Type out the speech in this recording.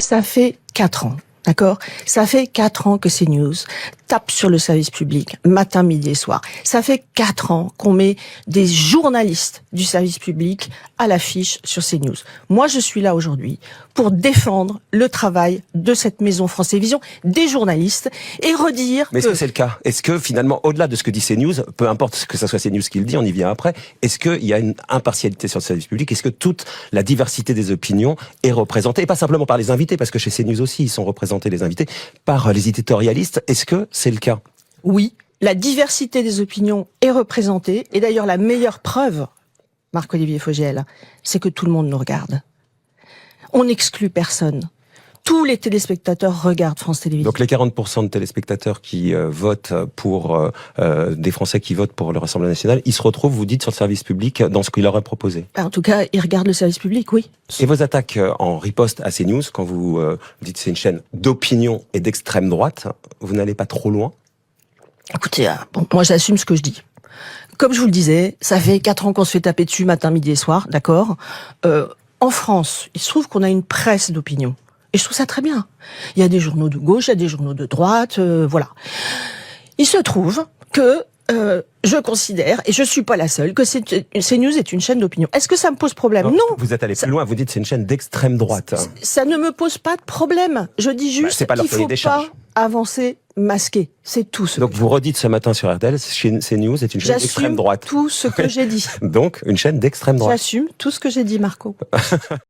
Ça fait 4 ans, d'accord? Ça fait 4 ans que CNews tape sur le service public, matin, midi et soir. Ça fait 4 ans qu'on met des journalistes du service public à l'affiche sur CNews. Moi, je suis là aujourd'hui pour défendre le travail de cette maison France Télévisions, des journalistes, et redire Mais est-ce que c'est le cas? Est-ce que finalement, au-delà de ce que dit CNews, peu importe que ça soit CNews qui le dit, on y vient après, est-ce qu'il y a une impartialité sur le service public? Est-ce que toute la diversité des opinions est représentée? Et pas simplement par les invités, parce que chez CNews aussi, ils sont représentés, les invités, par les éditorialistes. Est-ce que c'est le cas? Oui, la diversité des opinions est représentée, et d'ailleurs la meilleure preuve, Marc-Olivier Fogiel, c'est que tout le monde nous regarde. On n'exclut personne. Tous les téléspectateurs regardent France Télévisions. Donc les 40% de téléspectateurs qui votent pour des Français qui votent pour le Rassemblement national, ils se retrouvent, vous dites, sur le service public dans ce qu'il leur est proposé. En tout cas, ils regardent le service public, oui. Et vos attaques en riposte à CNews, quand vous dites que c'est une chaîne d'opinion et d'extrême droite, vous n'allez pas trop loin? Écoutez, bon, moi j'assume ce que je dis. Comme je vous le disais, ça fait 4 ans qu'on se fait taper dessus matin, midi et soir, d'accord? En France, il se trouve qu'on a une presse d'opinion. Et je trouve ça très bien. Il y a des journaux de gauche, il y a des journaux de droite, voilà. Il se trouve que je considère, et je suis pas la seule, que CNews est une chaîne d'opinion. Est-ce que ça me pose problème? Non. Vous êtes allé plus loin, vous dites que c'est une chaîne d'extrême droite. Ça ne me pose pas de problème. Je dis juste qu'il faut pas avancer masqué. C'est tout ce Donc vous redites ce matin sur RTL, CNews est une chaîne d'extrême droite. J'assume tout ce que j'ai dit. Donc une chaîne d'extrême droite. J'assume tout ce que j'ai dit, Marco.